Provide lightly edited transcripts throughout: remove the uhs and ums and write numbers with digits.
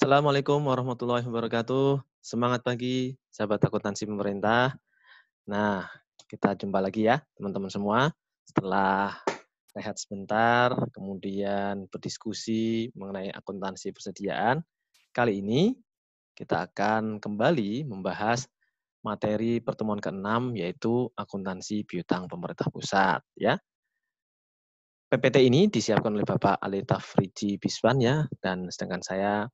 Assalamualaikum warahmatullahi wabarakatuh. Semangat pagi, sahabat akuntansi pemerintah. Nah, kita jumpa lagi ya, teman-teman semua. Setelah rehat sebentar, kemudian berdiskusi mengenai akuntansi persediaan. Kali ini kita akan kembali membahas materi pertemuan ke-6, yaitu akuntansi piutang pemerintah pusat. Ya, PPT ini disiapkan oleh Bapak Ali Tafriji Biswan ya, dan sedangkan saya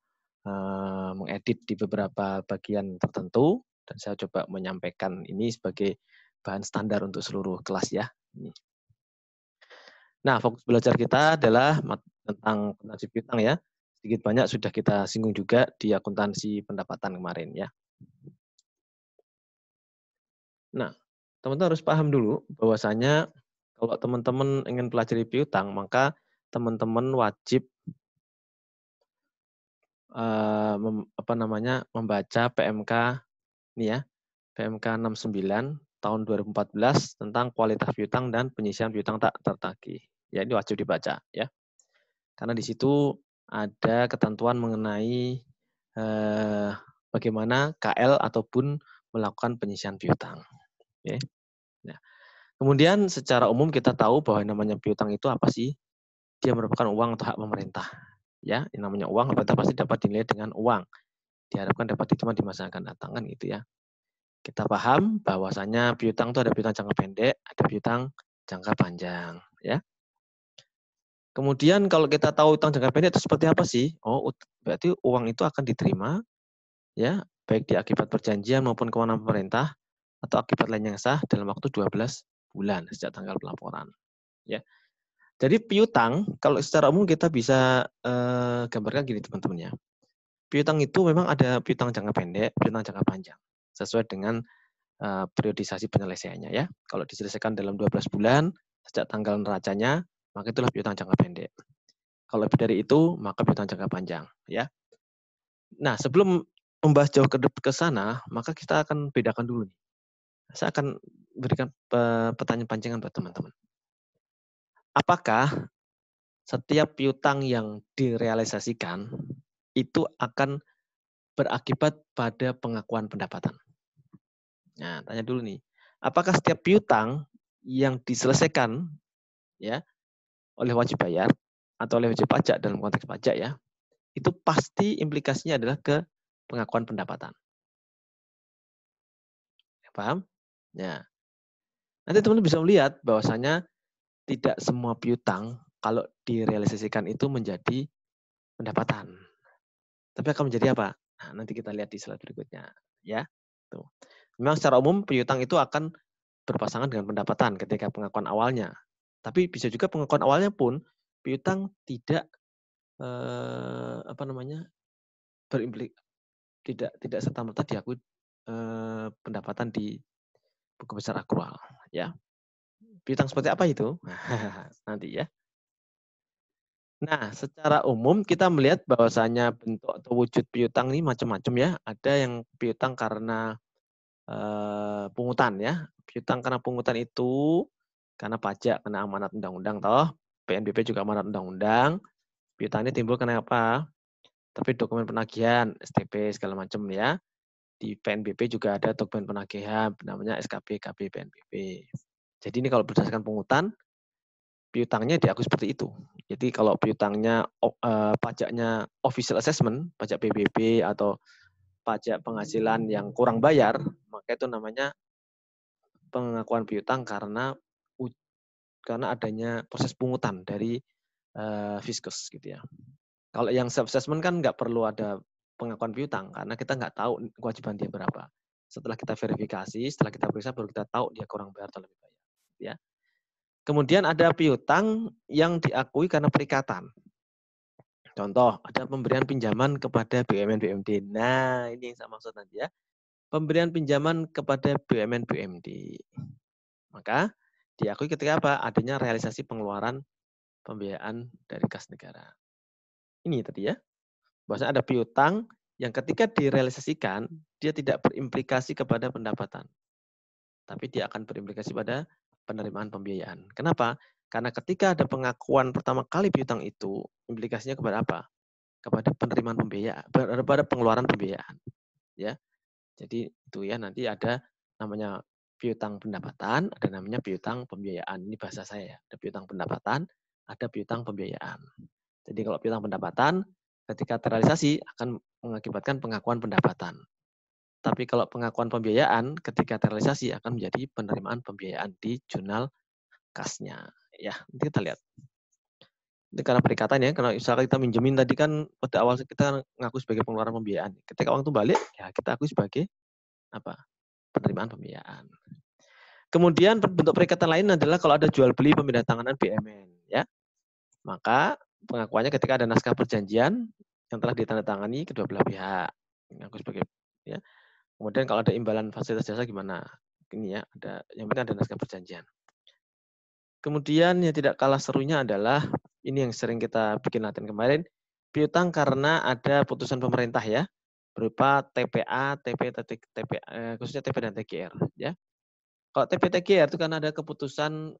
mengedit di beberapa bagian tertentu, dan saya coba menyampaikan ini sebagai bahan standar untuk seluruh kelas ya. Nah, fokus belajar kita adalah tentang akuntansi piutang ya. Sedikit banyak sudah kita singgung juga di akuntansi pendapatan kemarin ya. Nah, teman-teman harus paham dulu bahwasanya kalau teman-teman ingin pelajari piutang, maka teman-teman wajib membaca PMK ini ya, PMK 69 tahun 2014 tentang kualitas piutang dan penyisian piutang tak tertagih. Ya, ini wajib dibaca ya. Karena di situ ada ketentuan mengenai bagaimana KL ataupun melakukan penyisian piutang. Oke. Nah, kemudian secara umum kita tahu bahwa yang namanya piutang itu apa sih? Dia merupakan uang atau hak pemerintah. Ya, yang namanya uang pemerintah pasti dapat dinilai dengan uang. Diharapkan dapat diterima di masa yang akan datang kan gitu ya. Kita paham bahwasanya piutang itu ada piutang jangka pendek, ada piutang jangka panjang, ya. Kemudian kalau kita tahu utang jangka pendek itu seperti apa sih? Oh, berarti uang itu akan diterima, ya, baik di akibat perjanjian maupun kewenangan pemerintah atau akibat lain yang sah dalam waktu 12 bulan sejak tanggal pelaporan, ya. Jadi piutang kalau secara umum kita bisa gambarkan gini teman-teman ya. Piutang itu memang ada piutang jangka pendek, piutang jangka panjang, sesuai dengan periodisasi penyelesaiannya ya. Kalau diselesaikan dalam 12 bulan sejak tanggal neracanya, maka itulah piutang jangka pendek. Kalau lebih dari itu, maka piutang jangka panjang ya. Nah, sebelum membahas jauh ke sana, maka kita akan bedakan dulu nih. Saya akan berikan pertanyaan pancingan buat teman-teman. Apakah setiap piutang yang direalisasikan itu akan berakibat pada pengakuan pendapatan? Nah, tanya dulu nih. Apakah setiap piutang yang diselesaikan ya oleh wajib bayar atau oleh wajib pajak dalam konteks pajak ya, itu pasti implikasinya adalah ke pengakuan pendapatan. Paham? Ya. Nanti teman-teman bisa melihat bahwasanya tidak semua piutang kalau direalisasikan itu menjadi pendapatan. Tapi akan menjadi apa? Nah, nanti kita lihat di slide berikutnya, ya. Tuh. Memang secara umum piutang itu akan berpasangan dengan pendapatan ketika pengakuan awalnya. Tapi bisa juga pengakuan awalnya pun piutang tidak apa namanya? Tidak serta-merta diakui pendapatan di buku besar akrual, ya. Piutang seperti apa itu? Nanti ya. Nah, secara umum kita melihat bahwasanya bentuk atau wujud piutang ini macam-macam ya. Ada yang piutang karena pungutan ya. Piutang karena pungutan itu karena pajak, kena amanat undang-undang toh. PNBP juga amanat undang-undang. Piutang ini timbul karena apa? Tapi dokumen penagihan, STP segala macam ya. Di PNBP juga ada dokumen penagihan namanya SKP KB PNBP. Jadi ini kalau berdasarkan pungutan, piutangnya diakui seperti itu. Jadi kalau piutangnya pajaknya official assessment, pajak PBB atau pajak penghasilan yang kurang bayar, maka itu namanya pengakuan piutang karena adanya proses pungutan dari Fiskus gitu ya. Kalau yang self assessment kan nggak perlu ada pengakuan piutang karena kita nggak tahu kewajiban dia berapa. Setelah kita verifikasi, setelah kita periksa baru kita tahu dia kurang bayar atau lebih bayar. Ya. Kemudian ada piutang yang diakui karena perikatan. Contoh, ada pemberian pinjaman kepada BUMN BUMD. Nah, ini yang saya maksud nanti ya. Pemberian pinjaman kepada BUMN BUMD. Maka diakui ketika apa? Adanya realisasi pengeluaran pembiayaan dari kas negara. Ini tadi ya. Bahwasanya ada piutang yang ketika direalisasikan, dia tidak berimplikasi kepada pendapatan. Tapi dia akan berimplikasi pada penerimaan pembiayaan. Kenapa? Karena ketika ada pengakuan pertama kali piutang itu, implikasinya kepada apa? kepada penerimaan pembiayaan, pada pengeluaran pembiayaan, ya. Jadi itu ya, nanti ada namanya piutang pendapatan, ada namanya piutang pembiayaan. Ini bahasa saya ya. Ada piutang pendapatan, ada piutang pembiayaan. Jadi kalau piutang pendapatan ketika terrealisasi akan mengakibatkan pengakuan pendapatan. Tapi kalau pengakuan pembiayaan ketika terrealisasi akan menjadi penerimaan pembiayaan di jurnal kasnya. Ya, nanti kita lihat. Ini karena perikatan ya, kalau misalnya kita minjemin tadi kan pada awal kita ngaku sebagai pengeluaran pembiayaan. Ketika uang itu balik, ya kita akui sebagai apa? Penerimaan pembiayaan. Kemudian bentuk perikatan lain adalah kalau ada jual beli pemindah tanganan BUMN, ya. Maka pengakuannya ketika ada naskah perjanjian yang telah ditandatangani kedua belah pihak. Ngaku sebagai ya. Kemudian kalau ada imbalan fasilitas jasa gimana? Ini ya, ada yang penting ada naskah perjanjian. Kemudian yang tidak kalah serunya adalah ini yang sering kita bikin latihan kemarin, piutang karena ada putusan pemerintah ya, berupa TPA, khususnya TP dan TGR ya. Kalau TP TGR itu karena ada keputusan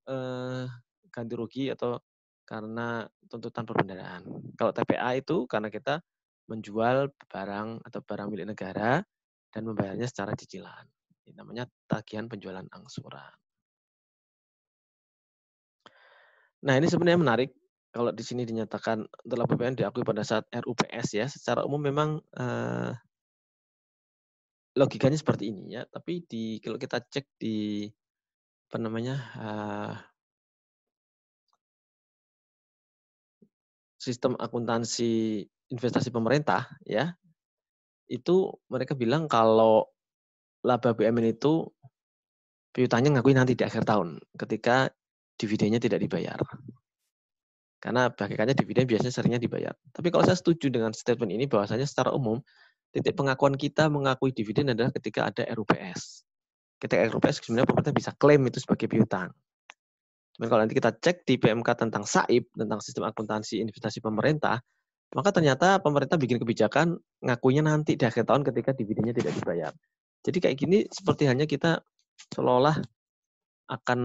ganti rugi atau karena tuntutan perbendaharaan. Kalau TPA itu karena kita menjual barang atau barang milik negara dan membayarnya secara cicilan. Ini namanya tagihan penjualan angsuran. Nah, ini sebenarnya menarik kalau di sini dinyatakan telah BPN diakui pada saat RUPS ya. Secara umum memang logikanya seperti ini ya. Tapi kalau kita cek di apa namanya sistem akuntansi investasi pemerintah ya, itu mereka bilang kalau laba BUMN itu piutangnya ngakui nanti di akhir tahun ketika dividennya tidak dibayar. Karena bagaikannya dividen biasanya seringnya dibayar. Tapi kalau saya setuju dengan statement ini bahwasanya secara umum titik pengakuan kita mengakui dividen adalah ketika ada RUPS. Ketika RUPS sebenarnya pemerintah bisa klaim itu sebagai piutang. Dan kalau nanti kita cek di PMK tentang SAIP, tentang sistem akuntansi investasi pemerintah, maka ternyata pemerintah bikin kebijakan ngakuinya nanti di akhir tahun ketika dividennya tidak dibayar. Jadi kayak gini seperti hanya kita seolah-olah akan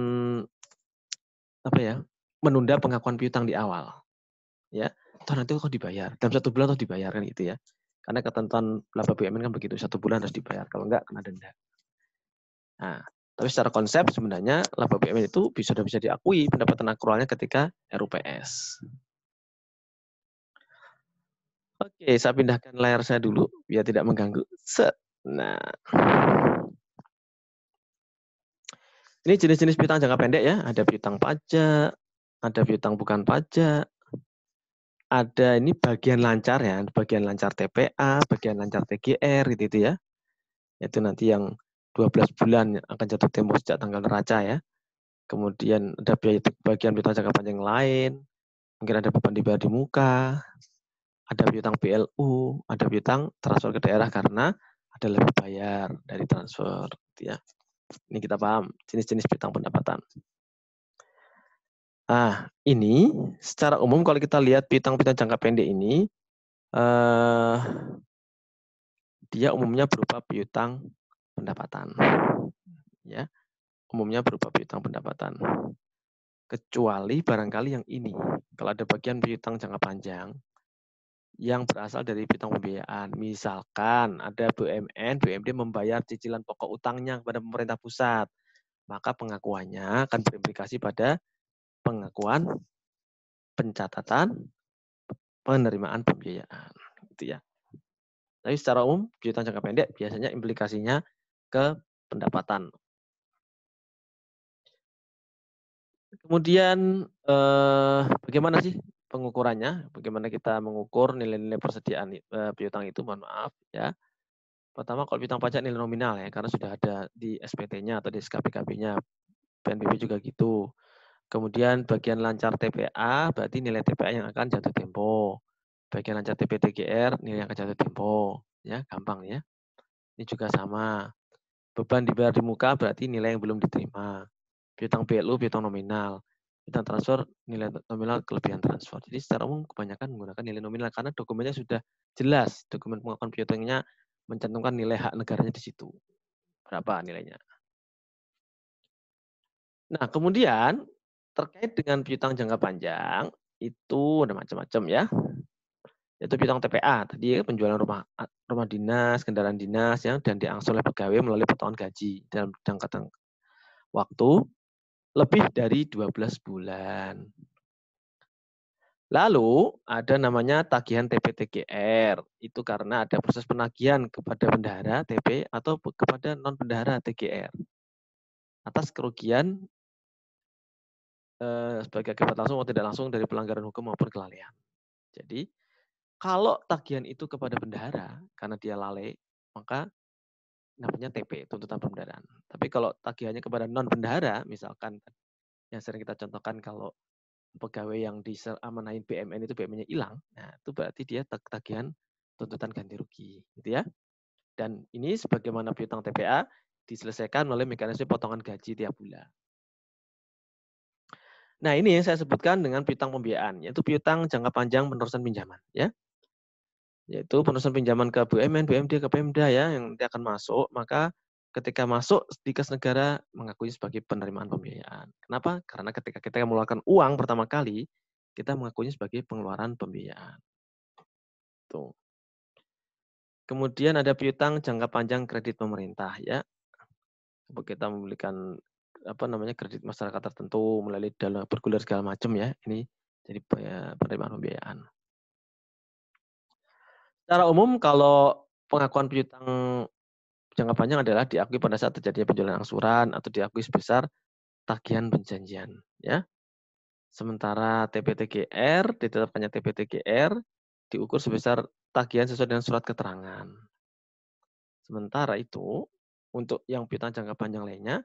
apa ya, menunda pengakuan piutang di awal. Ya, toh nanti kok dibayar. Dalam 1 bulan toh dibayar kan gitu ya. Karena ketentuan laba BUMN kan begitu, 1 bulan harus dibayar. Kalau enggak kena denda. Nah, tapi secara konsep sebenarnya laba BUMN itu sudah bisa diakui pendapatan akrualnya ketika RUPS. Oke, saya pindahkan layar saya dulu biar tidak mengganggu. Set. Nah, ini jenis-jenis piutang jangka pendek ya. Ada piutang pajak, ada piutang bukan pajak, ada ini bagian lancar ya, bagian lancar TPA, bagian lancar TGR gitu ya. Itu nanti yang 12 bulan akan jatuh tempo sejak tanggal neraca ya. Kemudian ada bagian piutang jangka panjang lain, mungkin ada beban dibayar di muka, ada piutang PLU, ada piutang transfer ke daerah karena ada lebih bayar dari transfer. Gitu ya. Ini kita paham jenis-jenis piutang pendapatan. Nah, ini secara umum kalau kita lihat piutang-piutang jangka pendek ini, dia umumnya berupa piutang pendapatan. Ya, umumnya berupa piutang pendapatan. Kecuali barangkali yang ini, kalau ada bagian piutang jangka panjang yang berasal dari piutang pembiayaan. Misalkan ada BUMN, BUMD membayar cicilan pokok utangnya kepada pemerintah pusat, maka pengakuannya akan berimplikasi pada pengakuan pencatatan penerimaan pembiayaan. Gitu ya. Tapi secara umum piutang jangka pendek biasanya implikasinya ke pendapatan. Kemudian bagaimana sih pengukurannya? Bagaimana kita mengukur nilai-nilai persediaan piutang itu? Mohon maaf ya. Pertama kalau piutang pajak nilai nominal ya, karena sudah ada di SPT-nya atau di SKPKB-nya. PNBP juga gitu. Kemudian bagian lancar TPA berarti nilai TPA yang akan jatuh tempo. Bagian lancar TPTGR nilai yang akan jatuh tempo. Ya, gampang ya. Ini juga sama. Beban dibayar di muka berarti nilai yang belum diterima. Piutang PLU, piutang nominal. Piutang transfer, nilai nominal kelebihan transfer. Jadi secara umum kebanyakan menggunakan nilai nominal karena dokumennya sudah jelas. Dokumen pengakuan piutangnya mencantumkan nilai hak negaranya di situ. Berapa nilainya. Nah, kemudian terkait dengan piutang jangka panjang, itu ada macam-macam ya. yaitu piutang TPA, tadi ya, penjualan rumah dinas, kendaraan dinas, ya, dan diangsur oleh pegawai melalui potongan gaji dalam jangka waktu lebih dari 12 bulan. Lalu ada namanya tagihan TP-TGR, itu karena ada proses penagihan kepada bendahara TP atau kepada non bendahara TGR atas kerugian sebagai akibat langsung atau tidak langsung dari pelanggaran hukum maupun kelalaian. Jadi kalau tagihan itu kepada bendahara karena dia lalai, maka namanya TP, tuntutan pembendaharaan. Tapi kalau tagihannya kepada non bendahara, misalkan yang sering kita contohkan kalau pegawai yang diamanahin BMN itu BMN-nya hilang, nah itu berarti dia tagihan tuntutan ganti rugi, gitu ya. Dan ini sebagaimana piutang TPA diselesaikan melalui mekanisme potongan gaji tiap bulan. Nah, ini yang saya sebutkan dengan piutang pembiayaan, yaitu piutang jangka panjang penerusan pinjaman, ya. Yaitu penerusan pinjaman ke BUMN, BUMD, ke Pemda ya, yang nanti akan masuk, maka ketika masuk di kas negara mengakui sebagai penerimaan pembiayaan. Kenapa? Karena ketika kita mengeluarkan uang pertama kali, kita mengakuinya sebagai pengeluaran pembiayaan. Tuh. Kemudian ada piutang jangka panjang kredit pemerintah ya. Kita memberikan kredit masyarakat tertentu melalui dana bergulir segala macam ya. Ini jadi penerimaan pembiayaan. Secara umum kalau pengakuan piutang jangka panjang adalah diakui pada saat terjadinya penjualan angsuran atau diakui sebesar tagihan perjanjian ya. Sementara TP-TGR, ditetapkannya TP-TGR diukur sebesar tagihan sesuai dengan surat keterangan. Sementara itu, untuk yang piutang jangka panjang lainnya,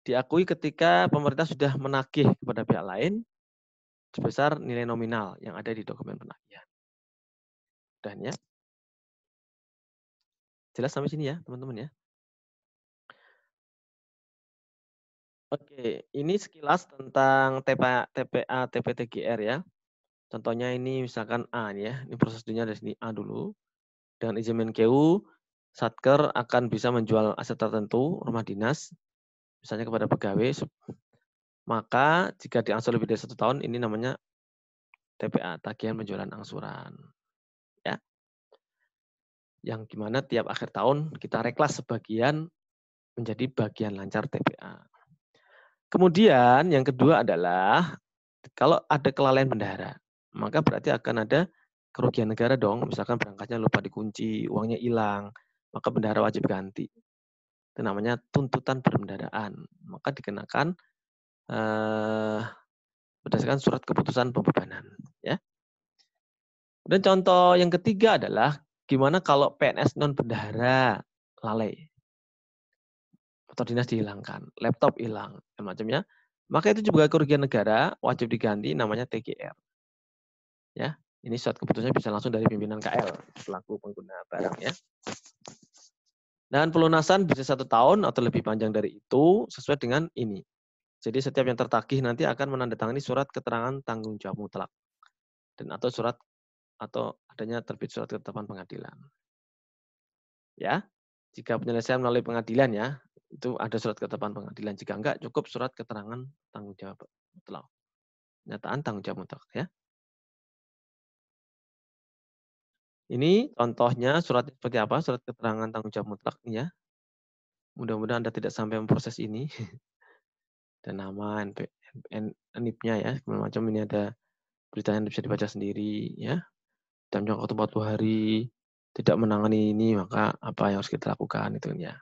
diakui ketika pemerintah sudah menagih kepada pihak lain sebesar nilai nominal yang ada di dokumen penagihan. Dan ya, jelas sampai sini ya, teman-teman ya. Oke, ini sekilas tentang TPA, TP-TGR ya. Contohnya ini misalkan A nih ya, ini prosedurnya dari sini A dulu. Dengan izin Menkeu, Satker akan bisa menjual aset tertentu, rumah dinas, misalnya kepada pegawai, maka jika diangsur lebih dari 1 tahun, ini namanya TPA, tagihan penjualan angsuran. Ya. Yang gimana tiap akhir tahun kita reklas sebagian menjadi bagian lancar TPA. Kemudian yang kedua adalah kalau ada kelalaian bendahara, maka berarti akan ada kerugian negara dong. Misalkan berangkasnya lupa dikunci, uangnya hilang, maka bendahara wajib ganti. Itu namanya tuntutan perbendaharaan. Maka dikenakan berdasarkan surat keputusan pembebanan. Ya. Dan contoh yang ketiga adalah gimana kalau PNS non bendahara lalai atau dinas dihilangkan, laptop hilang, dan macamnya. Maka itu juga kerugian negara wajib diganti namanya TGR. Ya, ini surat keputusannya bisa langsung dari pimpinan KL selaku pengguna barang ya. Dan pelunasan bisa 1 tahun atau lebih panjang dari itu sesuai dengan ini. Jadi setiap yang tertagih nanti akan menandatangani surat keterangan tanggung jawab mutlak dan atau surat atau adanya terbit surat ketetapan pengadilan. Ya, jika penyelesaian melalui pengadilan ya, itu ada surat ketetapan pengadilan. Jika enggak, cukup surat keterangan tanggung jawab mutlak. Pernyataan tanggung jawab mutlak ya. Ini contohnya surat seperti apa? Surat keterangan tanggung jawab mutlak ya. Mudah-mudahan Anda tidak sampai memproses ini. Dan nama, NIP-nya ya, segala macam ini ada beritanya bisa dibaca sendiri ya. Dalam jangka waktu 40 hari tidak menangani ini, maka apa yang harus kita lakukan itu ya.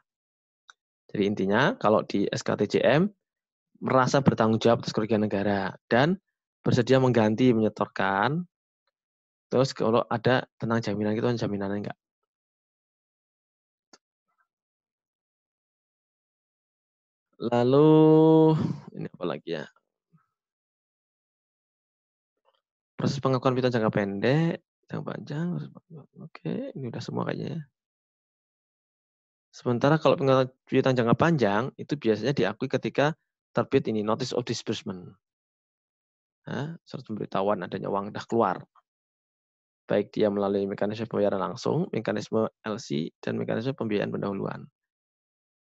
Jadi intinya kalau di SKTJM merasa bertanggung jawab atas kerugian negara dan bersedia mengganti, menyetorkan. Terus kalau ada tentang jaminan itu jaminannya enggak. Lalu ini apa lagi ya? Proses pengakuan piutang jangka pendek, jangka panjang. Oke, ini udah semua kayaknya ya. Sementara kalau piutang jangka panjang itu biasanya diakui ketika terbit ini notice of disbursement. Nah, surat pemberitahuan adanya uang sudah keluar. Baik dia melalui mekanisme pembayaran langsung, mekanisme LC, dan mekanisme pembiayaan pendahuluan.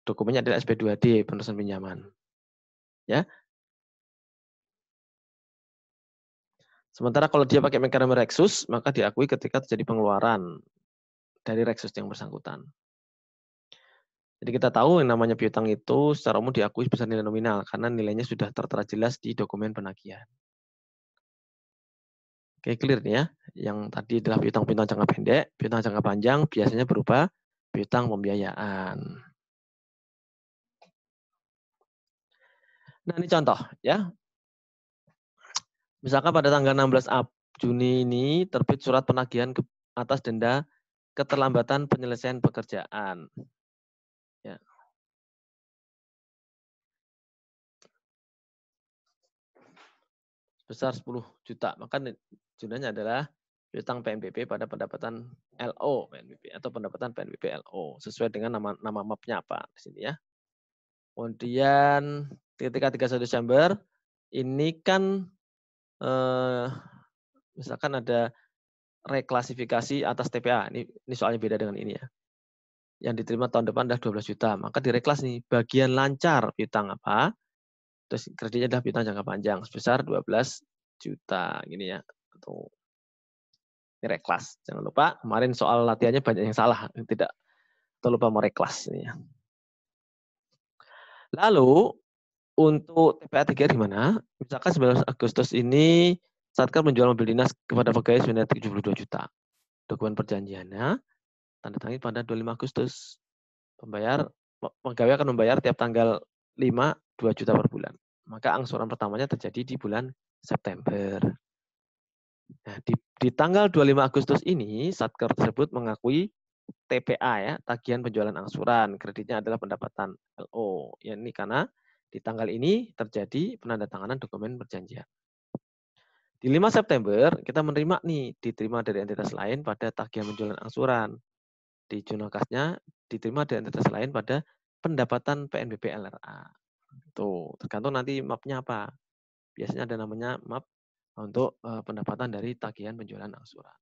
Dokumennya adalah SP2D, penerusan pinjaman. Ya. Sementara kalau dia pakai mekanisme Reksus, maka diakui ketika terjadi pengeluaran dari Reksus yang bersangkutan. Jadi kita tahu yang namanya piutang itu secara umum diakui sebesar nilai nominal karena nilainya sudah tertera jelas di dokumen penagihan. Oke, clear nih ya. Yang tadi adalah piutang-piutang jangka pendek, piutang jangka panjang biasanya berupa piutang pembiayaan. Nah, ini contoh ya. Misalkan pada tanggal 16 Juni ini terbit surat penagihan atas denda keterlambatan penyelesaian pekerjaan. Ya. Sebesar 10 juta. Maka jumlahnya adalah piutang PNBP pada pendapatan LO PNBP atau pendapatan PNBP LO sesuai dengan nama mapnya apa di sini ya. Kemudian ketika 31 Desember ini kan misalkan ada reklasifikasi atas TPA. Ini soalnya beda dengan ini ya. Yang diterima tahun depan adalah 12 juta. Maka direklas nih, bagian lancar piutang apa? Terus kreditnya adalah piutang jangka panjang sebesar 12 juta gini ya. Atau direklas. Jangan lupa kemarin soal latihannya banyak yang salah, tidak terlupa mereklas ini ya. Lalu untuk TPA 3 di mana? Misalkan 19 Agustus ini Satker menjual mobil dinas kepada pegawai senilai 72 juta. Dokumen perjanjiannya tanda tangan pada 25 Agustus. Pegawai akan membayar tiap tanggal 5 2 juta per bulan. Maka angsuran pertamanya terjadi di bulan September. Nah, di tanggal 25 Agustus ini Satker tersebut mengakui TPA ya, tagihan penjualan angsuran. Kreditnya adalah pendapatan LO. Ya, ini karena di tanggal ini terjadi penandatanganan dokumen perjanjian. Di 5 September kita menerima nih, diterima dari entitas lain pada tagihan penjualan angsuran. Di jurnal kasnya diterima dari entitas lain pada pendapatan PNBP LRA. Tuh, tergantung nanti mapnya apa. Biasanya ada namanya map untuk pendapatan dari tagihan penjualan angsuran.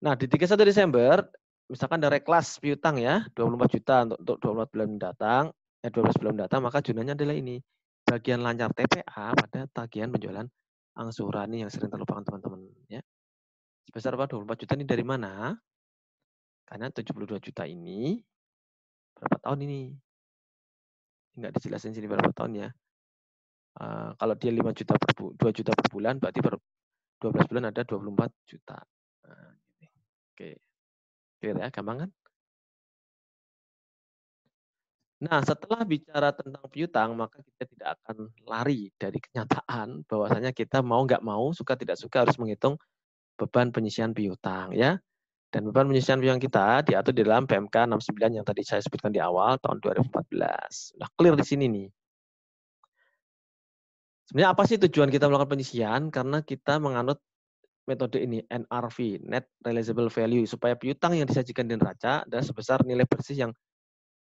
Nah, di 31 Desember, misalkan ada reklas piutang ya, 24 juta untuk 24 bulan mendatang, 12 bulan mendatang, maka jurnalnya adalah ini. Bagian lancar TPA pada tagihan penjualan angsuran ini yang sering terlupakan teman-teman ya. Sebesar apa? 24 juta ini dari mana? Karena 72 juta ini berapa tahun ini? Enggak dijelasin sini berapa tahun ya. Kalau dia 5 juta 2 juta per bulan, berarti per 12 bulan ada 24 juta. Nah, gitu. Oke, clear ya, gampang kan? Nah, setelah bicara tentang piutang, maka kita tidak akan lari dari kenyataan bahwasanya kita mau nggak mau, suka tidak suka harus menghitung beban penyisihan piutang ya. Dan beban penyisihan piutang kita diatur di dalam PMK 69 yang tadi saya sebutkan di awal tahun 2014. Udah clear di sini nih. Sebenarnya apa sih tujuan kita melakukan penyisihan? Karena kita menganut metode ini, NRV, Net Realizable Value, supaya piutang yang disajikan di neraca adalah sebesar nilai bersih yang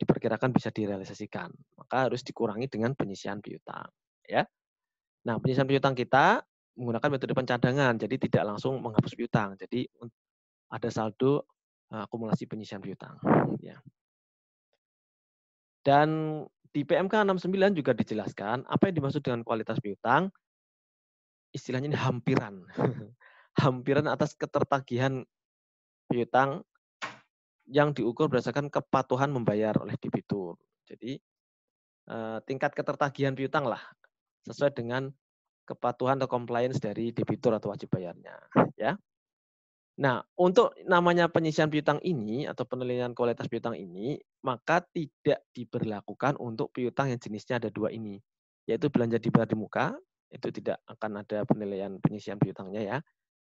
diperkirakan bisa direalisasikan. Maka harus dikurangi dengan penyisihan piutang. Ya. Nah, penyisihan piutang kita menggunakan metode pencadangan, jadi tidak langsung menghapus piutang. Jadi ada saldo akumulasi penyisihan piutang. Ya. Dan di PMK 69 juga dijelaskan apa yang dimaksud dengan kualitas piutang, istilahnya ini hampiran. Hampiran atas ketertagihan piutang yang diukur berdasarkan kepatuhan membayar oleh debitur. Jadi tingkat ketertagihan piutang lah sesuai dengan kepatuhan atau compliance dari debitur atau wajib bayarnya, ya. Nah, untuk namanya penyisihan piutang ini atau penilaian kualitas piutang ini, maka tidak diberlakukan untuk piutang yang jenisnya ada dua ini, yaitu belanja dibayar di muka, itu tidak akan ada penilaian penyisihan piutangnya ya,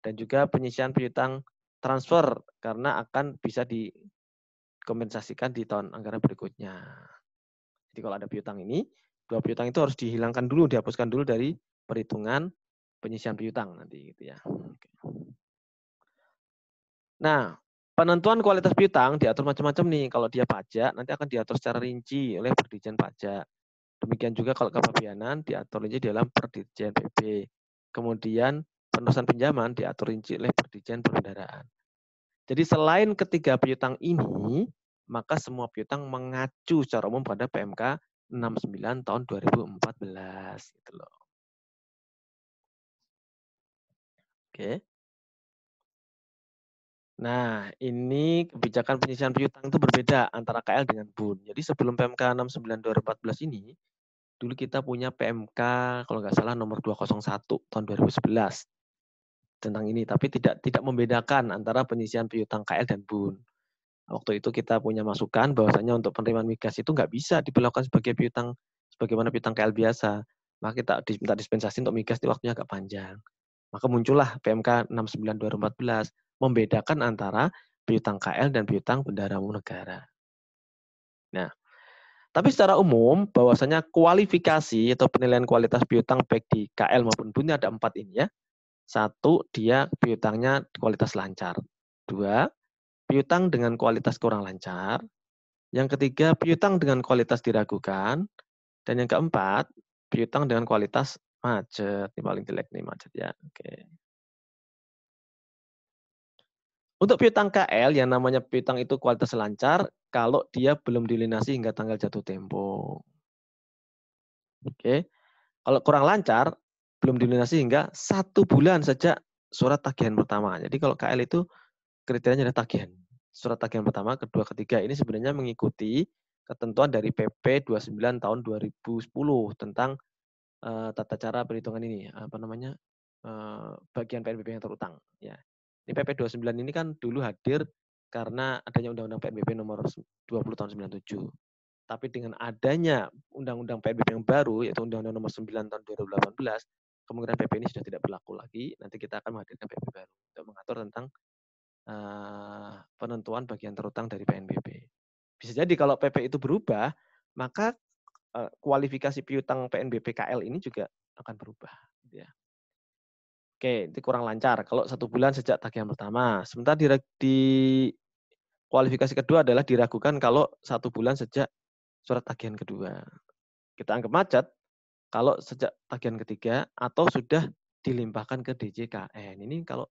dan juga penyisihan piutang transfer karena akan bisa dikompensasikan di tahun anggaran berikutnya. Jadi kalau ada piutang ini, dua piutang itu harus dihilangkan dulu, dihapuskan dulu dari perhitungan penyisihan piutang nanti gitu ya. Nah, penentuan kualitas piutang diatur macam-macam nih. Kalau dia pajak, nanti akan diatur secara rinci oleh Perdirjen Pajak. Demikian juga kalau kepabeanan diatur rinci dalam Perdirjen PP. Kemudian penerusan pinjaman diatur rinci oleh Perdirjen Perbendaraan. Jadi selain ketiga piutang ini, maka semua piutang mengacu secara umum pada PMK 69 tahun 2014 gitu loh. Oke. Nah, ini kebijakan penyisihan piutang itu berbeda antara KL dengan BUN. Jadi sebelum PMK 69 2014 ini, dulu kita punya PMK kalau nggak salah nomor 201 tahun 2011 tentang ini, tapi tidak membedakan antara penyisihan piutang KL dan BUN. Waktu itu kita punya masukan bahwasanya untuk penerimaan migas itu nggak bisa diberlakukan sebagai piutang sebagaimana piutang KL biasa. Maka kita minta dispensasi untuk migas di waktunya agak panjang. Maka muncullah PMK 69 2014 membedakan antara piutang KL dan piutang bendahara umum negara. Nah, tapi secara umum bahwasanya kualifikasi atau penilaian kualitas piutang baik di KL maupun BUN ada 4 ini ya. 1, dia piutangnya kualitas lancar. 2, piutang dengan kualitas kurang lancar. Yang ketiga, piutang dengan kualitas diragukan. Dan yang keempat, piutang dengan kualitas macet. Ini paling jelek nih macet ya. Oke. Untuk piutang KL yang namanya piutang itu kualitas lancar kalau dia belum dilunasi hingga tanggal jatuh tempo. Oke. Kalau kurang lancar, belum dilunasi hingga 1 bulan sejak surat tagihan pertama. Jadi kalau KL itu kriterianya adalah tagihan. Surat tagihan pertama, kedua, ketiga ini sebenarnya mengikuti ketentuan dari PP 29 tahun 2010 tentang tata cara perhitungan ini, apa namanya, bagian PNBP yang terutang. Ya. Ini PP 29 ini kan dulu hadir karena adanya Undang-Undang PNBP nomor 20 tahun 97. Tapi dengan adanya Undang-Undang PNBP yang baru, yaitu Undang-Undang nomor 9 tahun 2018, kemungkinan PP ini sudah tidak berlaku lagi. Nanti kita akan menghadirkan PP baru untuk mengatur tentang penentuan bagian terutang dari PNBP. Bisa jadi kalau PP itu berubah, maka kualifikasi piutang PNBP KL ini juga akan berubah. Gitu ya. Oke, itu kurang lancar kalau 1 bulan sejak tagihan pertama. Sementara di kualifikasi kedua adalah diragukan kalau 1 bulan sejak surat tagihan kedua. Kita anggap macet kalau sejak tagihan ketiga atau sudah dilimpahkan ke DJKN. Ini kalau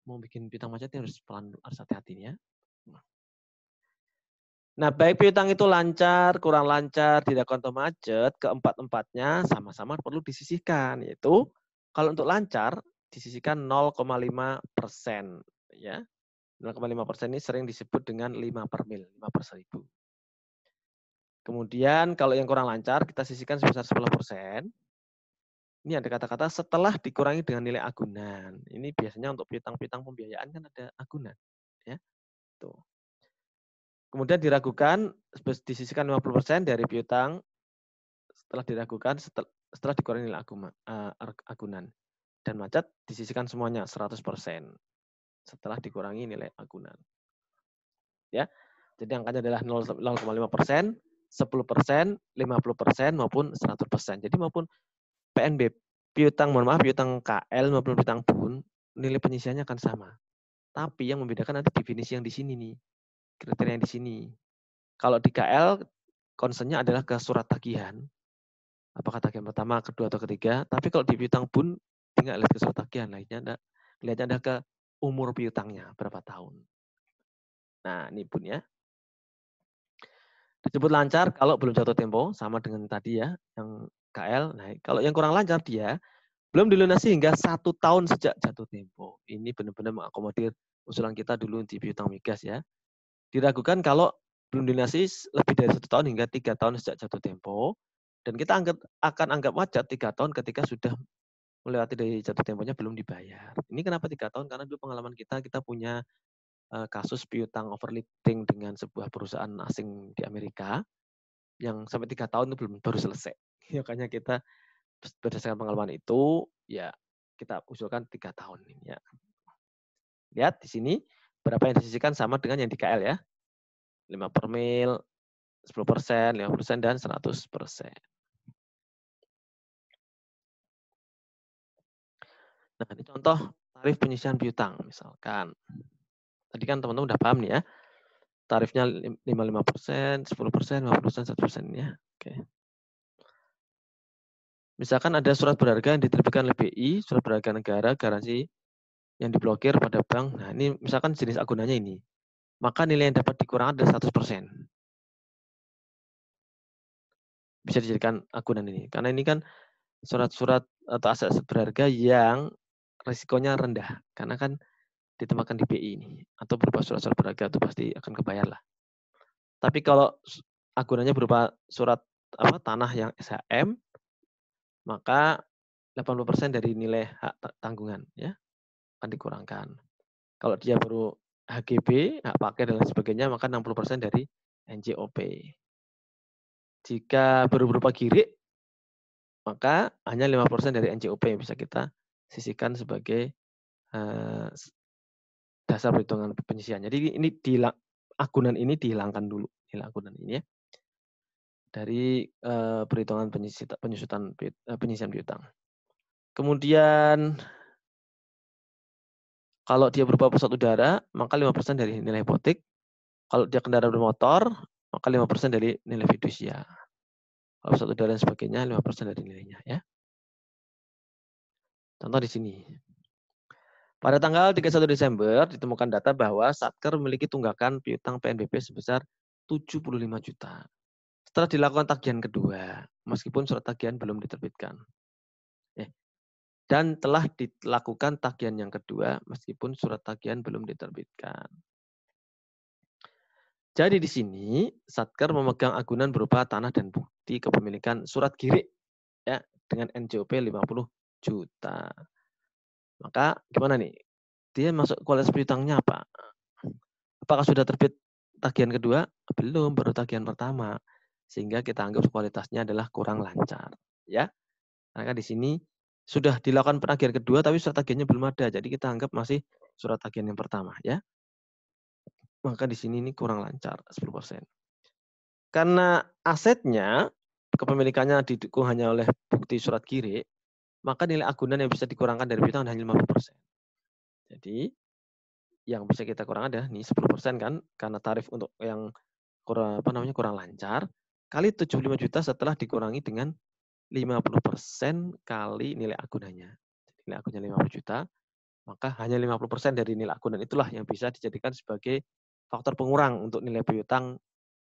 mau bikin piutang macet harus pelan, harus hati-hati ya. Nah, baik piutang itu lancar, kurang lancar, dilakukan atau macet, keempat-empatnya sama-sama perlu disisihkan, yaitu kalau untuk lancar disisihkan 0,5%, ya. 0,5% ini sering disebut dengan 5 per mil, 5 per 1000. Kemudian kalau yang kurang lancar kita sisihkan sebesar 10%. Ini ada kata-kata setelah dikurangi dengan nilai agunan. Ini biasanya untuk piutang-piutang pembiayaan kan ada agunan, ya. Tuh. Kemudian diragukan disisihkan 50% dari piutang setelah diragukan setelah dikurangi nilai agunan. Dan macet disisihkan semuanya 100% setelah dikurangi nilai agunan. Ya. Jadi angkanya adalah 0,5%, 10%, 50% maupun 100%. Jadi maupun PNB piutang KL maupun piutang BUN nilai penyisihannya akan sama. Tapi yang membedakan nanti definisi yang di sini nih. Kriteria yang di sini. Kalau di KL concernnya adalah ke surat tagihan. Apakah tagihan pertama, kedua, atau ketiga. Tapi kalau di piutang BUN tinggal lihat ke surat tagihan. Lihatnya ada ke umur piutangnya berapa tahun. Nah, ini BUN ya. Disebut lancar kalau belum jatuh tempo, sama dengan tadi ya, yang KL. Nah, kalau yang kurang lancar dia belum dilunasi hingga 1 tahun sejak jatuh tempo. Ini benar-benar mengakomodir usulan kita dulu di piutang migas ya. Diragukan kalau belum dilunasi lebih dari 1 tahun hingga 3 tahun sejak jatuh tempo. Dan kita akan anggap macet 3 tahun ketika sudah melewati dari jatuh temponya belum dibayar. Ini kenapa 3 tahun? Karena dulu pengalaman kita punya kasus piutang overlifting dengan sebuah perusahaan asing di Amerika yang sampai 3 tahun itu baru selesai. Makanya kita berdasarkan pengalaman itu, ya kita usulkan 3 tahun. Ya. Lihat di sini, berapa yang disisihkan sama dengan yang di KL ya. 5 per mil, 10%, 50%, dan 100%. Nah, ini contoh tarif penyisihan piutang misalkan. Tadi kan teman-teman udah paham nih ya. Tarifnya 55%, 10%, 50%, 1% ya. Oke. Misalkan ada surat berharga yang diterbitkan oleh BI, surat berharga negara, garansi yang diblokir pada bank. Nah, ini misalkan jenis agunannya ini. Maka nilai yang dapat dikurangkan adalah 100%. Bisa dijadikan agunan ini. Karena ini kan surat-surat atau aset berharga yang risikonya rendah karena kan ditempatkan di BI ini atau berupa surat-surat berharga itu pasti akan kebayar lah. Tapi kalau agunannya berupa surat tanah yang SHM, maka 80% dari nilai hak tanggungan ya akan dikurangkan. Kalau dia baru HGB, hak pakai dan lain sebagainya, maka 60% dari NJOP. Jika baru berupa girik, maka hanya 5% dari NJOP yang bisa kita sisihkan sebagai dasar perhitungan penyisihan. Jadi ini agunan ini dihilangkan dulu, nilai agunan ini ya, dari perhitungan penyisihan piutang. Kemudian kalau dia berupa pesawat udara, maka 5% dari nilai hipotek. Kalau dia kendaraan bermotor, maka 5% dari nilai fidusia. Kalau pesawat udara dan sebagainya, 5% dari nilainya ya. Contoh di sini. Pada tanggal 31 Desember ditemukan data bahwa Satker memiliki tunggakan piutang PNBP sebesar 75 juta. Setelah dilakukan tagihan kedua, meskipun surat tagihan belum diterbitkan. Dan telah dilakukan tagihan yang kedua, meskipun surat tagihan belum diterbitkan. Jadi di sini Satker memegang agunan berupa tanah dan bukti kepemilikan surat girik ya dengan NJOP 50 juta. Maka gimana nih? Dia masuk kualitas piutangnya apa? Apakah sudah terbit tagihan kedua? Belum, baru tagihan pertama. Sehingga kita anggap kualitasnya adalah kurang lancar, ya. Karena di sini sudah dilakukan penagihan kedua tapi surat tagihannya belum ada. Jadi kita anggap masih surat tagihan yang pertama, ya. Maka di sini ini kurang lancar 10%. Karena asetnya kepemilikannya didukung hanya oleh bukti surat girik, maka nilai agunan yang bisa dikurangkan dari piutang hanya 50%. Jadi yang bisa kita kurang adalah nih 10% kan, karena tarif untuk yang kurang lancar, kali 75 juta setelah dikurangi dengan 50% kali nilai agunannya. Nilai agunannya 50 juta, maka hanya 50% dari nilai agunan itulah yang bisa dijadikan sebagai faktor pengurang untuk nilai piutang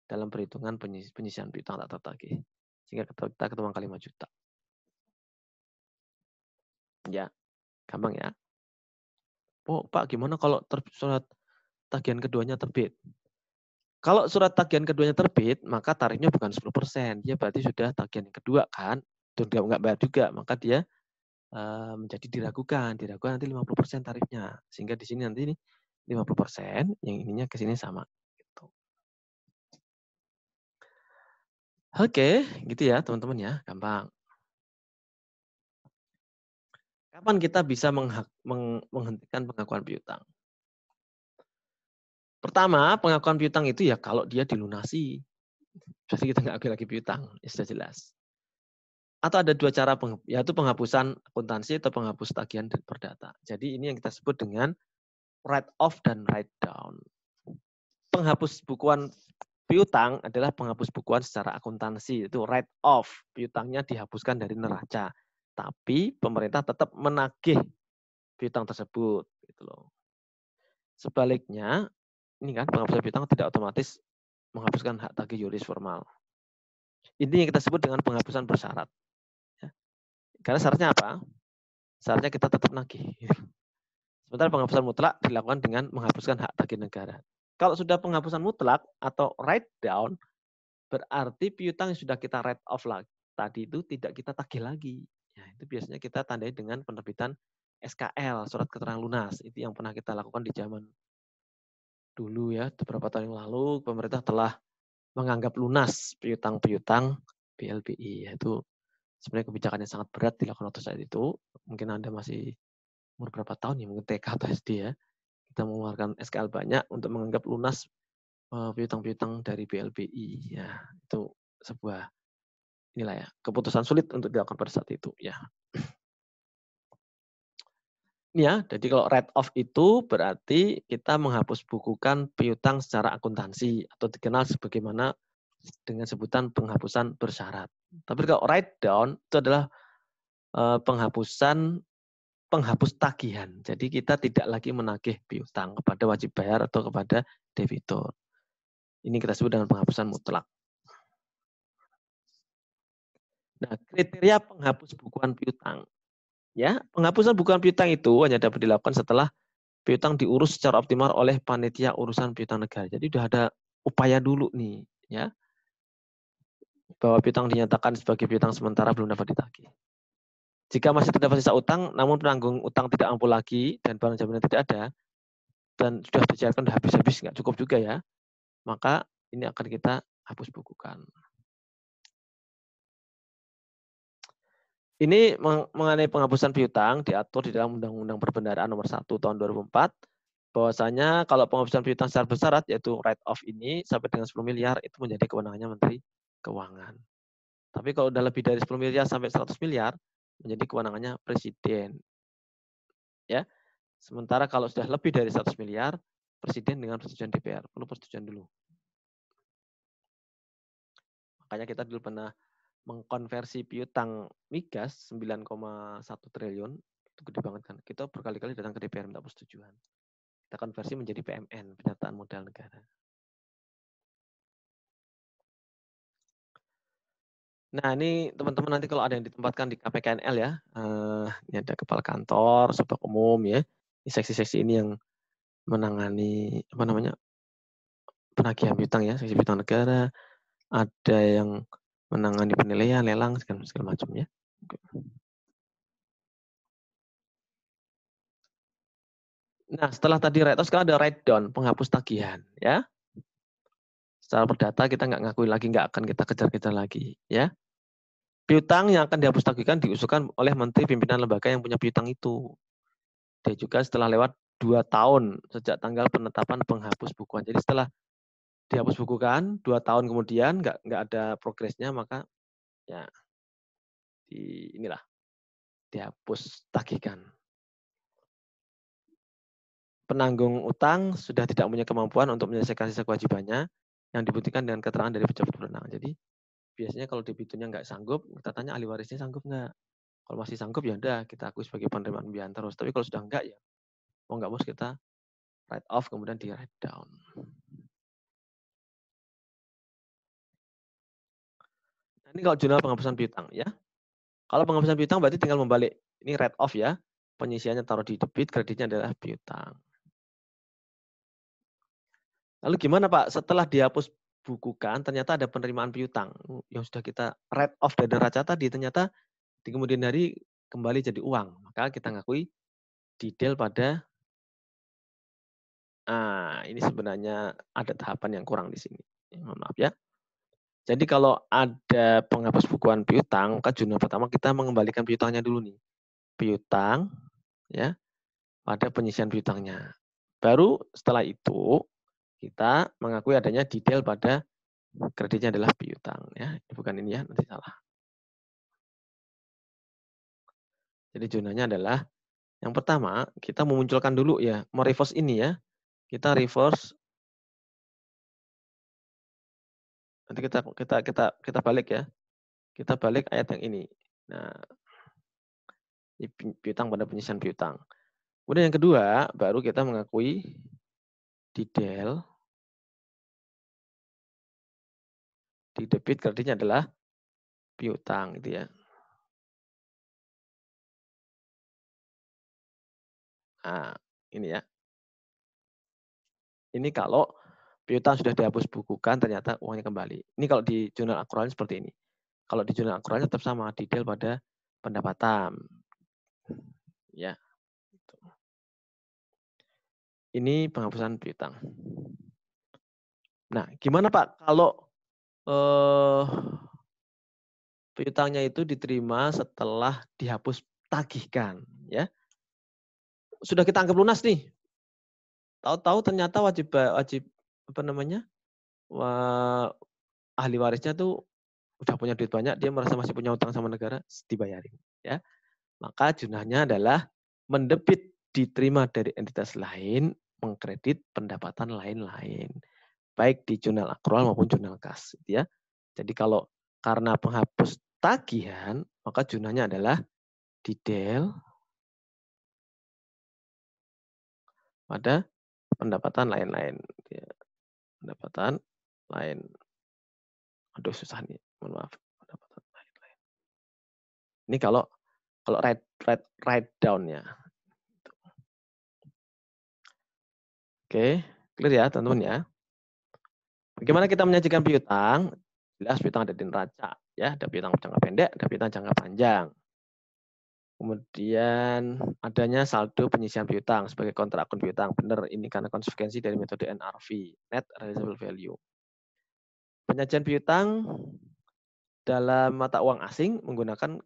dalam perhitungan penyisihan piutang tak tertagih. Sehingga kita ketemu angka 5 juta. Ya, gampang ya. Oh, Pak, gimana kalau surat tagihan keduanya terbit? Kalau surat tagihan keduanya terbit, maka tarifnya bukan 10%. Dia berarti sudah tagihan yang kedua kan. Dan nggak bayar juga, maka dia menjadi diragukan nanti 50% tarifnya. Sehingga di sini nanti 50%, yang ininya ke sini sama. Gitu. Oke, gitu ya teman-teman ya, gampang. Kapan kita bisa menghentikan pengakuan piutang? Pertama, pengakuan piutang itu ya kalau dia dilunasi. Jadi kita nggak lagi piutang, ya sudah jelas. Atau ada dua cara, yaitu penghapusan akuntansi atau penghapus tagihan dan perdata. Jadi ini yang kita sebut dengan write off dan write down. Penghapus bukuan piutang adalah penghapus bukuan secara akuntansi, itu write off, piutangnya dihapuskan dari neraca. Tapi pemerintah tetap menagih piutang tersebut, gitu loh. Sebaliknya, ini kan penghapusan piutang tidak otomatis menghapuskan hak tagih yuris formal. Ini yang kita sebut dengan penghapusan bersyarat. Karena syaratnya apa? Syaratnya kita tetap nagih. Sementara penghapusan mutlak dilakukan dengan menghapuskan hak tagih negara. Kalau sudah penghapusan mutlak atau write down, berarti piutang yang sudah kita write off lagi tadi itu tidak kita tagih lagi. Ya, itu biasanya kita tandai dengan penerbitan SKL, surat keterangan lunas. Itu yang pernah kita lakukan di zaman dulu ya, beberapa tahun yang lalu pemerintah telah menganggap lunas piutang-piutang BLBI. Yaitu sebenarnya kebijakan yang sangat berat dilakukan waktu saat itu. Mungkin Anda masih umur berapa tahun ya, mungkin TK atau SD ya. Kita mengeluarkan SKL banyak untuk menganggap lunas piutang-piutang dari BLBI. Ya, itu sebuah inilah ya, keputusan sulit untuk dilakukan pada saat itu ya. Ya, jadi kalau write off itu berarti kita menghapus bukukan piutang secara akuntansi atau dikenal sebagaimana dengan sebutan penghapusan bersyarat. Tapi kalau write down itu adalah penghapus tagihan. Jadi kita tidak lagi menagih piutang kepada wajib bayar atau kepada debitur. Ini kita sebut dengan penghapusan mutlak. Nah, kriteria penghapus bukuan piutang Ya, penghapusan bukuan piutang itu hanya dapat dilakukan setelah piutang diurus secara optimal oleh panitia urusan piutang negara. Jadi sudah ada upaya dulu nih, ya, bahwa piutang dinyatakan sebagai piutang sementara belum dapat ditagih. Jika masih terdapat sisa utang, namun penanggung utang tidak mampu lagi dan barang jaminan tidak ada, dan sudah dicairkan sudah habis-habis nggak cukup juga ya, maka ini akan kita hapus bukukan. Ini mengenai penghapusan piutang diatur di dalam Undang-Undang Perbendaharaan Nomor 1 Tahun 2004, bahwasanya kalau penghapusan piutang secara bersyarat yaitu write off ini sampai dengan 10 miliar itu menjadi kewenangannya Menteri Keuangan. Tapi kalau udah lebih dari 10 miliar sampai 100 miliar menjadi kewenangannya Presiden. Ya. Sementara kalau sudah lebih dari 100 miliar, Presiden dengan persetujuan DPR, perlu persetujuan dulu. Makanya kita dulu pernah mengkonversi piutang migas 9,1 triliun, itu gede banget kan. Kita berkali-kali datang ke DPR minta persetujuan. Kita konversi menjadi PMN, penyertaan modal negara. Nah ini teman-teman nanti kalau ada yang ditempatkan di KPKNL ya, ini ada kepala kantor, subak umum ya, ini seksi-seksi ini yang menangani apa namanya penagihan piutang ya, seksi piutang negara, ada yang menangani penilaian, lelang, segala macam ya. Nah, setelah tadi write off, sekarang ada write down, penghapus tagihan, ya. Secara perdata kita nggak ngakui lagi, nggak akan kita kejar-kejar lagi, ya. Piutang yang akan dihapus tagihkan diusulkan oleh menteri pimpinan lembaga yang punya piutang itu. Dan juga setelah lewat 2 tahun sejak tanggal penetapan penghapus bukuan. Jadi setelah dihapus bukukan, 2 tahun kemudian nggak ada progresnya, maka ya inilah dihapus tagihkan. Penanggung utang sudah tidak punya kemampuan untuk menyelesaikan sisa kewajibannya yang dibuktikan dengan keterangan dari pejabat berwenang. Jadi biasanya kalau debitunya nggak sanggup, kita tanya ahli warisnya sanggup nggak. Kalau masih sanggup ya udah kita akui sebagai penerimaan pembiayaan terus. Tapi kalau sudah enggak ya mau nggak mau kita write off kemudian di write down. Nah, ini kalau jurnal penghapusan piutang ya. Kalau penghapusan piutang berarti tinggal membalik. Ini write off ya. Penyisiannya taruh di debit, kreditnya adalah piutang. Lalu gimana Pak setelah dihapus bukukan ternyata ada penerimaan piutang yang sudah kita write off dari neraca tadi ternyata di kemudian hari kembali jadi uang. Maka kita ngakui detail pada ini sebenarnya ada tahapan yang kurang di sini. Mohon maaf ya. Jadi kalau ada penghapus bukuan piutang, maka jurnal pertama kita mengembalikan piutangnya dulu nih. Piutang ya pada penyisian piutangnya. Baru setelah itu kita mengakui adanya detail pada kreditnya adalah piutang ya. Bukan ini ya, nanti salah. Jadi jurnalnya adalah yang pertama kita memunculkan dulu ya, mereverse ini ya. Kita reverse nanti kita balik ya. Kita balik ayat yang ini. Nah, piutang pada penyisian piutang. Kemudian yang kedua, baru kita mengakui detail di debit kreditnya adalah piutang gitu ya. Nah, ini ya. Ini kalau piutang sudah dihapus bukukan ternyata uangnya kembali. Ini kalau di jurnal akrualnya seperti ini. Kalau di jurnal akrualnya tetap sama, detail pada pendapatan. Ya. Ini penghapusan piutang. Nah, gimana Pak kalau piutangnya itu diterima setelah dihapus tagihkan, ya. Sudah kita anggap lunas nih. Tahu-tahu ternyata wajib apa namanya? Ahli warisnya tuh udah punya duit banyak, dia merasa masih punya utang sama negara, dibayarin, ya. Maka jurnalnya adalah mendebit diterima dari entitas lain, mengkredit pendapatan lain-lain. Baik di jurnal akrual maupun jurnal kas, gitu ya. Jadi kalau karena penghapus tagihan, maka jurnalnya adalah detail pada pendapatan lain-lain. Ya, pendapatan lain. Aduh susah nih, mohon maaf. Pendapatan lain-lain. Ini kalau Kalau write down-nya. Oke, clear ya teman-teman ya. Bagaimana kita menyajikan piutang? Jelas piutang ada di neraca, ya. Ada piutang jangka pendek, ada piutang jangka panjang. Kemudian adanya saldo penyisian piutang sebagai kontrak akun piutang. Benar, ini karena konsekuensi dari metode NRV, Net Realizable Value. Penyajian piutang dalam mata uang asing menggunakan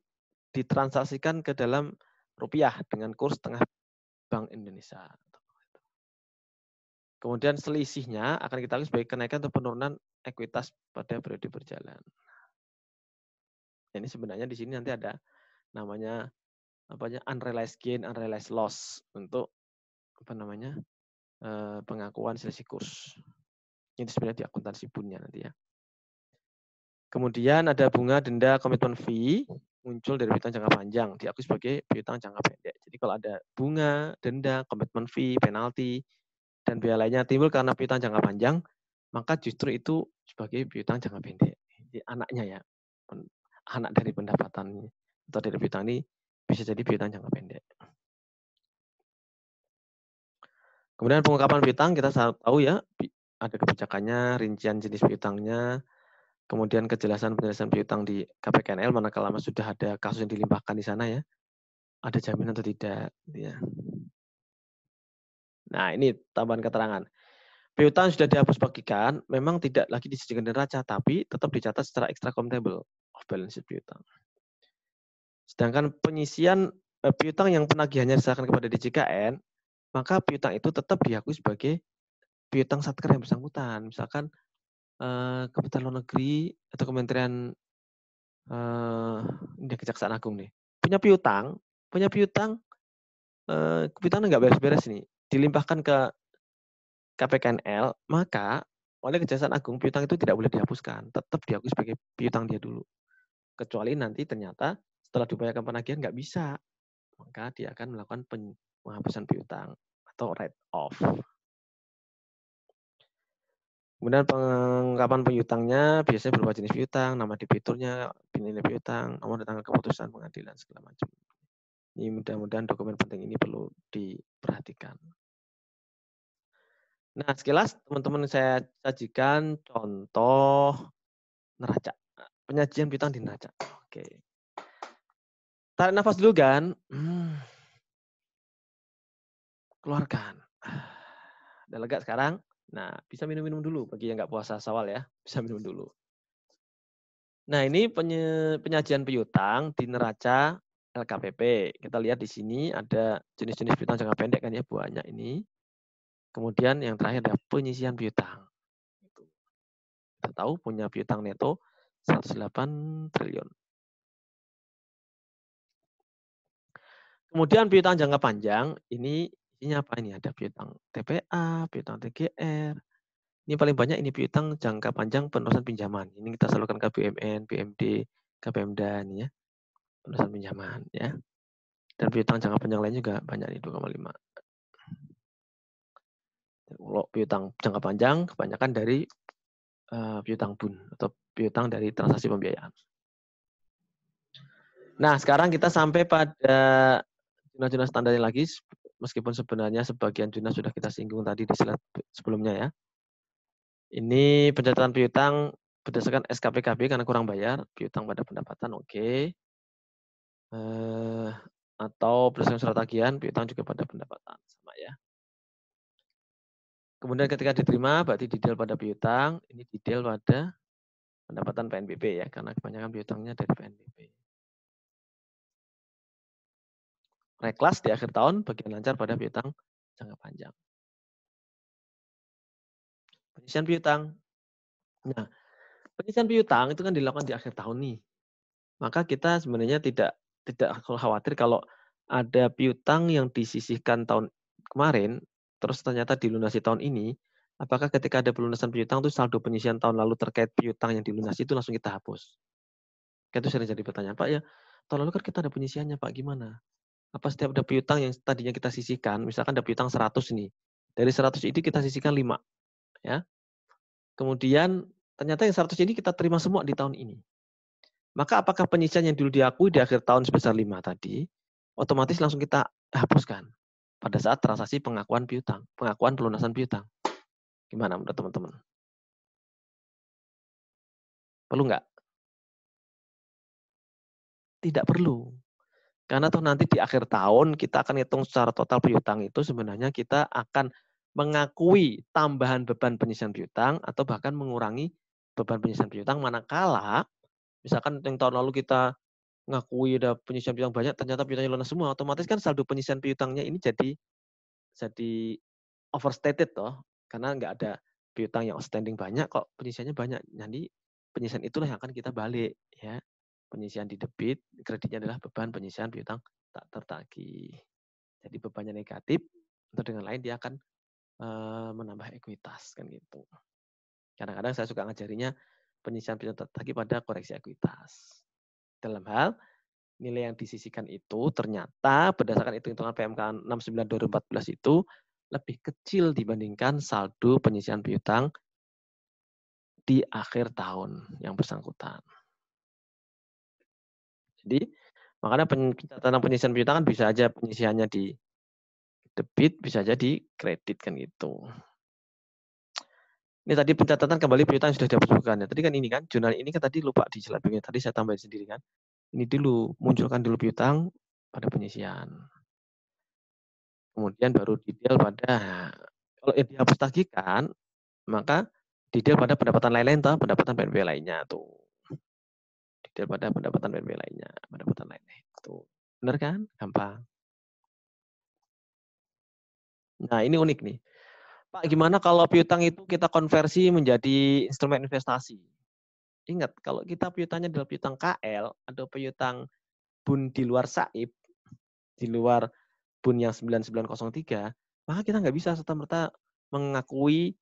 ditransaksikan ke dalam rupiah dengan kurs tengah Bank Indonesia. Kemudian selisihnya akan kita lihat sebagai kenaikan atau penurunan ekuitas pada periode berjalan. Ini sebenarnya di sini nanti ada namanya unrealized gain, unrealized loss untuk pengakuan selisih kurs. Ini sebenarnya di akuntansi bunnya nanti ya. Kemudian ada bunga, denda, komitmen fee muncul dari piutang jangka panjang, diakui sebagai piutang jangka pendek. Jadi kalau ada bunga, denda, komitmen fee, penalti, dan biaya lainnya timbul karena piutang jangka panjang, maka justru itu sebagai piutang jangka pendek. Jadi anaknya ya, anak dari pendapatan atau dari piutang ini bisa jadi piutang jangka pendek. Kemudian pengungkapan piutang kita tahu ya, ada kebijakannya, rincian jenis piutangnya, kemudian kejelasan penjelasan piutang di KPKNL manakala sudah ada kasus yang dilimpahkan di sana ya, ada jaminan atau tidak. Ya. Nah ini tambahan keterangan. Piutang sudah dihapus bagikan, memang tidak lagi disediakan di neraca, tapi tetap dicatat secara extra countable of balance sheet piutang. Sedangkan penyisian piutang yang penagihannya diserahkan kepada DJKN, maka piutang itu tetap diakui sebagai piutang satker yang bersangkutan. Misalkan Kementerian Luar Negeri atau Kementerian Kejaksaan Agung nih punya piutang piutangnya nggak beres-beres nih, dilimpahkan ke KPKNL, maka oleh Kejaksaan Agung piutang itu tidak boleh dihapuskan, tetap diakui sebagai piutang dia dulu. Kecuali nanti ternyata setelah diupayakan penagihan nggak bisa, maka dia akan melakukan penghapusan piutang atau write off. Kemudian pengungkapan piutangnya biasanya berupa jenis piutang, nama debiturnya, nilai piutang, nomor tanggal keputusan pengadilan segala macam. Ini mudah-mudahan dokumen penting ini perlu diperhatikan. Nah, sekilas teman-teman saya sajikan contoh neraca. Penyajian piutang di neraca. Oke. Tarik nafas dulu kan. Keluarkan. Udah lega sekarang? Nah, bisa minum-minum dulu bagi yang nggak puasa Syawal ya. Bisa minum dulu. Nah, ini penyajian piutang di neraca LKPP. Kita lihat di sini ada jenis-jenis piutang jangka pendek kan ya, banyak ini. Kemudian yang terakhir ada penyisian piutang. Kita tahu punya piutang neto 108 triliun. Kemudian piutang jangka panjang, ini isinya apa ini? Ada piutang TPA, piutang TGR. Ini paling banyak ini piutang jangka panjang penerusan pinjaman. Ini kita salurkan ke BUMN, BMD, ke Pemda ini ya. Penerusan pinjaman ya. Dan piutang jangka panjang lain juga banyak nih 2,5. Kalau piutang jangka panjang kebanyakan dari piutang bun atau piutang dari transaksi pembiayaan. Nah, sekarang kita sampai pada jurnal-jurnal standarnya lagi, meskipun sebenarnya sebagian jurnal sudah kita singgung tadi di slide sebelumnya ya. Ini pencatatan piutang berdasarkan SKPKB karena kurang bayar, piutang pada pendapatan oke. Atau berdasarkan surat tagihan, piutang juga pada pendapatan, sama ya. Kemudian ketika diterima, berarti detail pada piutang, ini detail pada pendapatan PNBP ya, karena kebanyakan piutangnya dari PNBP. Reklas di akhir tahun, bagian lancar pada piutang jangka panjang. Penyisian piutang. Nah, penyisian piutang itu kan dilakukan di akhir tahun nih. Maka kita sebenarnya tidak khawatir kalau ada piutang yang disisihkan tahun kemarin, terus ternyata dilunasi tahun ini, apakah ketika ada pelunasan piutang itu saldo penyisian tahun lalu terkait piutang yang dilunasi itu langsung kita hapus? Itu sering jadi pertanyaan, Pak ya, tahun lalu kan kita ada penyisiannya Pak, gimana? Apa setiap ada piutang yang tadinya kita sisihkan, misalkan ada piutang 100 nih, dari 100 ini kita sisihkan 5, ya. Kemudian ternyata yang 100 ini kita terima semua di tahun ini. Maka apakah penyisian yang dulu diakui di akhir tahun sebesar 5 tadi, otomatis langsung kita hapuskan pada saat transaksi pengakuan piutang, pengakuan pelunasan piutang. Gimana menurut teman-teman? Perlu nggak? Tidak perlu. Karena toh nanti di akhir tahun kita akan hitung secara total piutang itu sebenarnya kita akan mengakui tambahan beban penyisian piutang atau bahkan mengurangi beban penyisian piutang manakala misalkan yang tahun lalu kita ngakui ada penyisian piutang banyak ternyata piutangnya lunas semua, otomatis kan saldo penyisian piutangnya ini jadi overstated toh, karena nggak ada piutang yang outstanding banyak kok penyisiannya banyak. Jadi penyisian itulah yang akan kita balik ya. Penyisian di debit, kreditnya adalah beban penyisian piutang tak tertagih. Jadi bebannya negatif, atau dengan lain dia akan menambah ekuitas kan gitu. Kadang-kadang saya suka ngajarinya penyisian piutang tak tertagih pada koreksi ekuitas. Dalam hal nilai yang disisihkan itu ternyata berdasarkan hitung-hitungan PMK 69 2014 itu lebih kecil dibandingkan saldo penyisian piutang di akhir tahun yang bersangkutan. Jadi makanya pencatatan penyisian piutang kan bisa aja penyisihannya di debit, bisa aja di kredit kan gitu. Ini tadi pencatatan kembali piutang yang sudah dihapuskan ya. Tadi kan ini kan jurnal ini kan tadi lupa di slide berikutnya. Tadi saya tambahin sendiri kan. Ini dulu munculkan dulu piutang pada penyisian. Kemudian baru detail pada kalau yang dihapus tagihkan maka detail pada pendapatan lain-lain toh, pendapatan PNB lainnya tuh. Detail pada pendapatan PNB lainnya, pendapatan lainnya itu. Benar kan? Gampang. Nah, ini unik nih. Pak, gimana kalau piutang itu kita konversi menjadi instrumen investasi? Ingat, kalau kita piutangnya adalah piutang KL atau piutang BUN di luar SAIP, di luar BUN yang 9903, maka kita nggak bisa serta-merta mengakui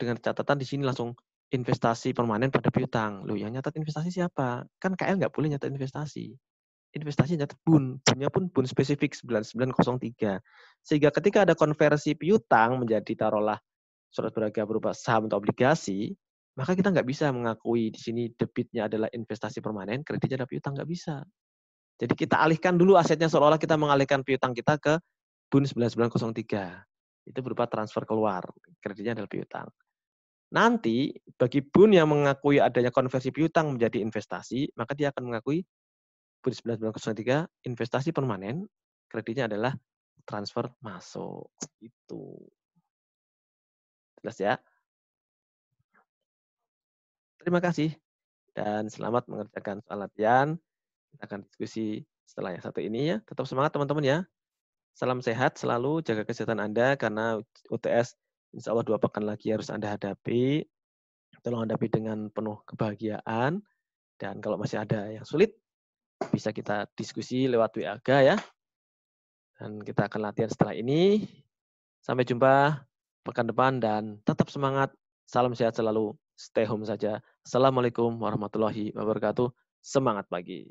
dengan catatan di sini langsung investasi permanen pada piutang. Loh, yang nyatat investasi siapa? Kan KL nggak boleh nyatat investasi. Investasi nyatat BUN. BUN-nya pun BUN spesifik 9903. Sehingga ketika ada konversi piutang menjadi taruhlah surat berharga berupa saham atau obligasi, maka kita nggak bisa mengakui di sini debitnya adalah investasi permanen, kreditnya adalah piutang, nggak bisa. Jadi kita alihkan dulu asetnya seolah-olah kita mengalihkan piutang kita ke BUN 9903. Itu berupa transfer keluar, kreditnya adalah piutang. Nanti bagi BUN yang mengakui adanya konversi piutang menjadi investasi, maka dia akan mengakui BUN 9903 investasi permanen, kreditnya adalah transfer masuk. Itu. Jelas ya? Terima kasih dan selamat mengerjakan soal latihan. Kita akan diskusi setelah yang satu ini ya. Tetap semangat teman-teman ya. Salam sehat selalu, jaga kesehatan Anda karena UTS insya Allah 2 pekan lagi harus Anda hadapi. Tolong hadapi dengan penuh kebahagiaan. Dan kalau masih ada yang sulit, bisa kita diskusi lewat WA ya. Dan kita akan latihan setelah ini. Sampai jumpa pekan depan dan tetap semangat. Salam sehat selalu. Stay home saja. Assalamualaikum warahmatullahi wabarakatuh. Semangat pagi.